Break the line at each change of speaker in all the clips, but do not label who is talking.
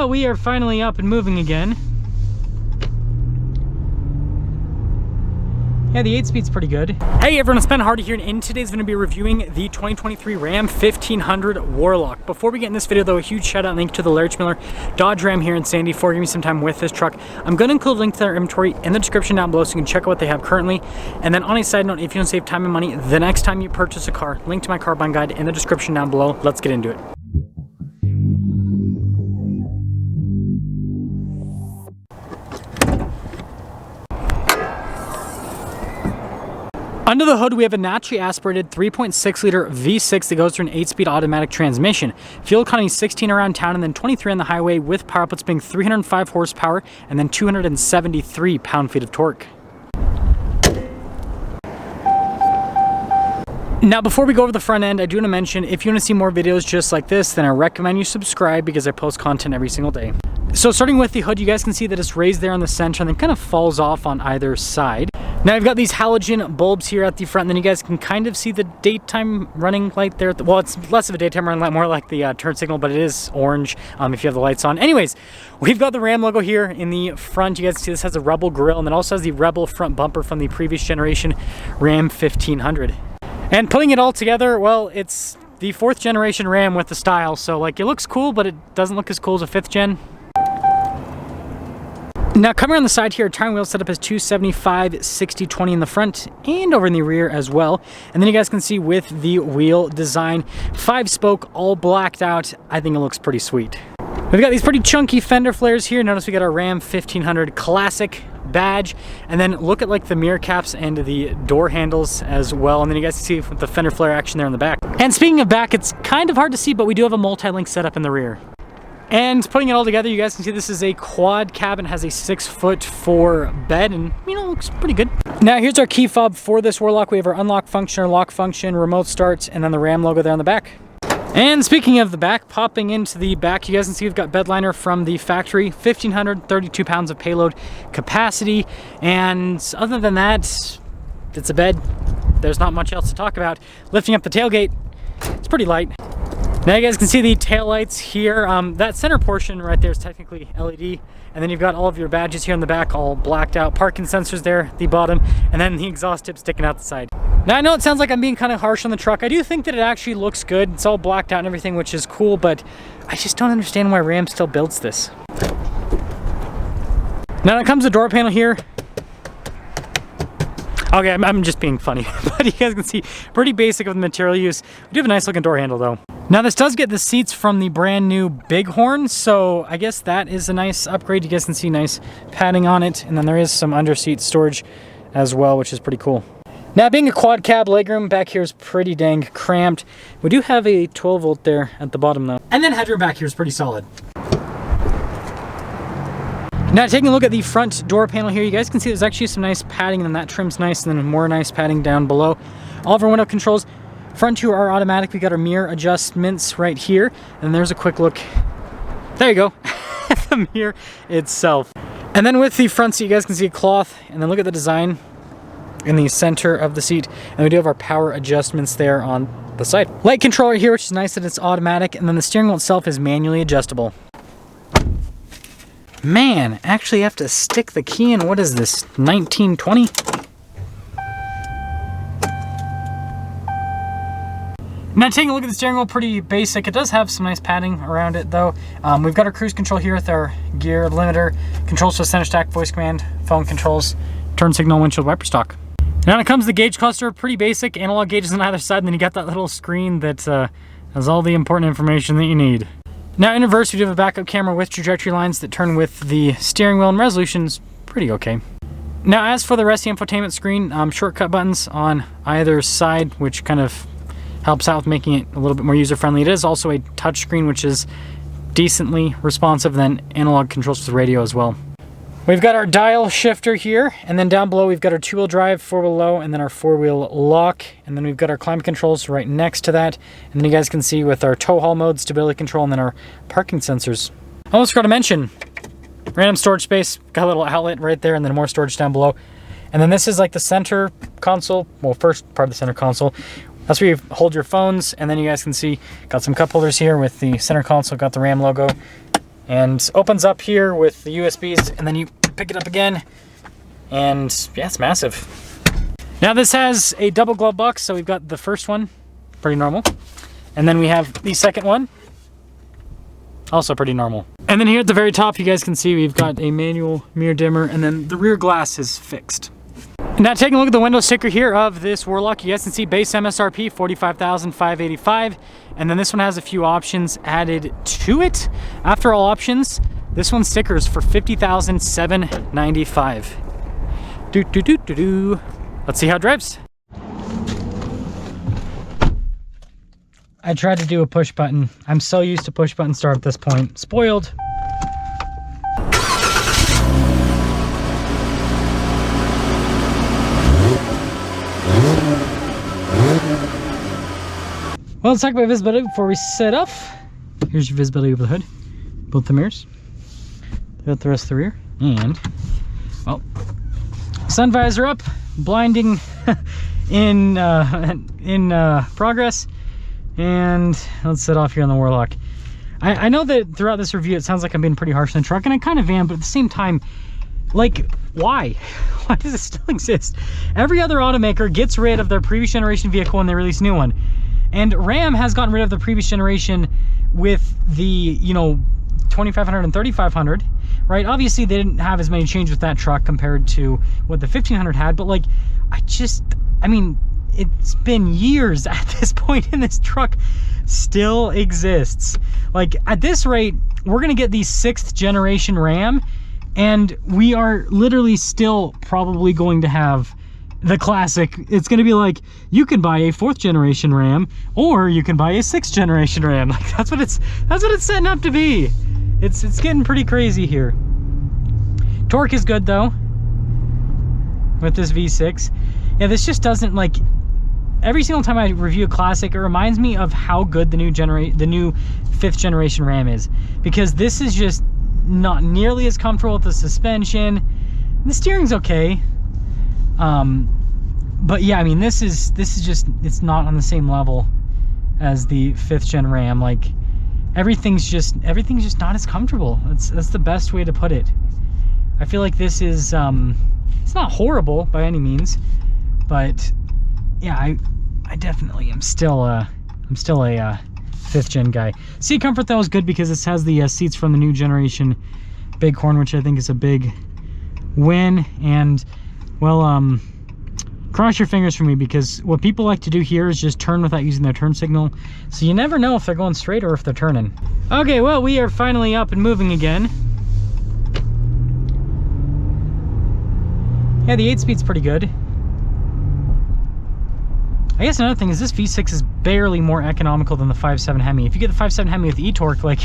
Well, we are finally up and moving again. Yeah, the 8-speed's pretty good. Hey everyone, it's Ben Hardy here, and in today's going to be reviewing the 2023 Ram 1500 Warlock. Before we get in this video though, a huge shout out and link to the Larry Miller Dodge Ram here in Sandy for giving me some time with this truck. I'm going to include a link to their inventory in the description down below so you can check out what they have currently. And then on a side note, if you want to save time and money the next time you purchase a car, link to my car buying guide in the description down below. Let's get into it. Under the hood, we have a naturally aspirated 3.6 liter V6 that goes through an 8-speed automatic transmission. Fuel economy 16 around town and then 23 on the highway, with power outputs being 305 horsepower and then 273 pound-feet of torque. Now, before we go over the front end, I do want to mention, if you want to see more videos just like this, then I recommend you subscribe because I post content every single day. So starting with the hood, you guys can see that it's raised there in the center and then kind of falls off on either side. Now I've got these halogen bulbs here at the front, and then you guys can kind of see the daytime running light there. Well, it's less of a daytime running light, more like the turn signal, but it is orange if you have the lights on. Anyways, we've got the Ram logo here in the front. You guys can see this has a Rebel grille, and then also has the Rebel front bumper from the previous generation Ram 1500. And putting it all together, well, it's the 4th generation Ram with the style, so like it looks cool, but it doesn't look as cool as a 5th gen. Now coming on the side here, tire and wheel setup is 275, 60, 20 in the front and over in the rear as well. And then you guys can see with the wheel design, 5-spoke, all blacked out. I think it looks pretty sweet. We've got these pretty chunky fender flares here. Notice we got our Ram 1500 Classic badge, and then look at like the mirror caps and the door handles as well. And then you guys can see with the fender flare action there in the back. And speaking of back, it's kind of hard to see, but we do have a multi-link setup in the rear. And putting it all together, you guys can see this is a quad cabin, has a 6'4" bed, and you know, looks pretty good. Now here's our key fob for this Warlock. We have our unlock function, our lock function, remote start, and then the Ram logo there on the back. And speaking of the back, popping into the back, you guys can see we've got bed liner from the factory, 1500, 32 pounds of payload capacity. And other than that, it's a bed. There's not much else to talk about. Lifting up the tailgate, it's pretty light. Now you guys can see the taillights here. That center portion right there is technically LED. And then you've got all of your badges here in the back, all blacked out. Parking sensors there, the bottom, and then the exhaust tip sticking out the side. Now I know it sounds like I'm being kind of harsh on the truck. I do think that it actually looks good. It's all blacked out and everything, which is cool, but I just don't understand why Ram still builds this. Now it comes to the door panel here. Okay, I'm just being funny, but you guys can see pretty basic of the material use. We do have a nice looking door handle though. Now this does get the seats from the brand new Bighorn, so I guess that is a nice upgrade. You guys can see nice padding on it, and then there is some under-seat storage as well, which is pretty cool. Now being a quad cab, legroom back here is pretty dang cramped. We do have a 12 volt there at the bottom though. And then headroom back here is pretty solid. Now taking a look at the front door panel here, you guys can see there's actually some nice padding, and then that trim's nice, and then more nice padding down below. All of our window controls, front two are automatic. We got our mirror adjustments right here, and there's a quick look. There you go, the mirror itself. And then with the front seat, you guys can see a cloth, and then look at the design in the center of the seat, and we do have our power adjustments there on the side. Light controller here, which is nice that it's automatic, and then the steering wheel itself is manually adjustable. Man, actually have to stick the key in. What is this, 1920? Now taking a look at the steering wheel, pretty basic. It does have some nice padding around it though. We've got our cruise control here with our gear limiter, controls for center stack, voice command, phone controls, turn signal, windshield wiper stalk. Now when it comes to the gauge cluster, pretty basic. Analog gauges on either side, and then you got that little screen that has all the important information that you need. Now in reverse, we do have a backup camera with trajectory lines that turn with the steering wheel, and resolution's pretty okay. Now as for the rest of the infotainment screen, shortcut buttons on either side, which kind of helps out with making it a little bit more user-friendly. It is also a touch screen, which is decently responsive, and then analog controls for the radio as well. We've got our dial shifter here, and then down below we've got our 2-wheel drive, 4-wheel low, and then our 4-wheel lock, and then we've got our climate controls right next to that, and then you guys can see with our tow haul mode, stability control, and then our parking sensors. I almost forgot to mention, random storage space, got a little outlet right there, and then more storage down below. And then this is like the center console, well, first part of the center console. That's where you hold your phones, and then you guys can see, got some cup holders here with the center console, got the Ram logo. and opens up here with the USBs, and then you pick it up again, and yeah, it's massive. Now this has a double glove box, so we've got the first one, pretty normal, and then we have the second one, also pretty normal. And then here at the very top, you guys can see we've got a manual mirror dimmer, and then the rear glass is fixed. Now taking a look at the window sticker here of this Warlock, you guys can see base MSRP $45,585, and then this one has a few options added to it. After all options, this one stickers for $50,795. Let's see how it drives. I tried to do a push button. I'm so used to push button start at this point. Spoiled. Well, let's talk about visibility before we set up. Here's your visibility over the hood. Both the mirrors. Got the rest of the rear. And, well, sun visor up. Blinding in progress. And let's set off here on the Warlock. I know that throughout this review, it sounds like I'm being pretty harsh on the truck, and I kind of am, but at the same time, like, why? Why does it still exist? Every other automaker gets rid of their previous generation vehicle when they release a new one. And Ram has gotten rid of the previous generation with the, you know, 2500 and 3500, right? Obviously, they didn't have as many changes with that truck compared to what the 1500 had, but like, I mean, it's been years at this point, and this truck still exists. Like, at this rate, we're gonna get the 6th generation Ram, and we are literally still probably going to have the Classic. It's gonna be like, you can buy a 4th generation Ram, or you can buy a 6th generation Ram. Like, that's what it's setting up to be. It's getting pretty crazy here. Torque is good though with this V6. Yeah, this just doesn't, like, every single time I review a Classic, it reminds me of how good the new 5th generation Ram is, because this is just not nearly as comfortable with the suspension. The steering's okay, but yeah, I mean, this is just, it's not on the same level as the 5th gen Ram. Like, everything's just not as comfortable. That's the best way to put it. I feel like this is it's not horrible by any means, but yeah, I definitely am still a 5th gen guy. Seat comfort though is good because this has the seats from the new generation Bighorn, which I think is a big win. And, well, cross your fingers for me, because what people like to do here is just turn without using their turn signal, so you never know if they're going straight or if they're turning. Okay, well, we are finally up and moving again. Yeah, the 8-speed's pretty good. I guess another thing is this V6 is barely more economical than the 5.7 Hemi. If you get the 5.7 Hemi with e-torque, like,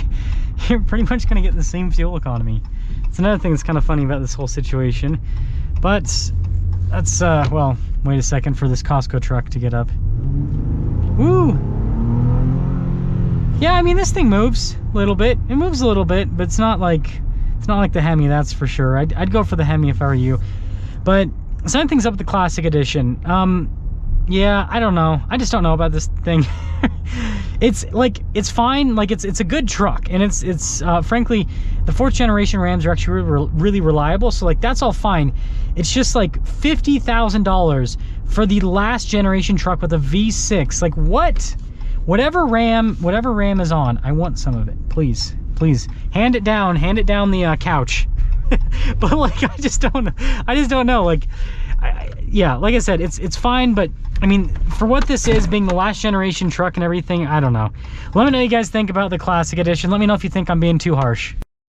you're pretty much going to get the same fuel economy. It's another thing that's kind of funny about this whole situation. But that's, well, wait a second for this Costco truck to get up. Woo! Yeah, I mean, this thing moves a little bit. It moves a little bit, but it's not like the Hemi, that's for sure. I'd go for the Hemi if I were you. But something's up with the Classic Edition. Yeah, I don't know. I just don't know about this thing. It's like, it's fine. Like, it's a good truck, and it's frankly, the 4th generation Rams are actually really reliable. So like, that's all fine. It's just like $50,000 for the last generation truck with a V6. Like, what? Whatever Ram is on, I want some of it. Please, please hand it down the couch. But like, I just don't know. Like, yeah, like I said, it's fine, but I mean, for what this is, being the last generation truck and everything, I don't know. Let me know what you guys think about the Classic Edition. Let me know if you think I'm being too harsh.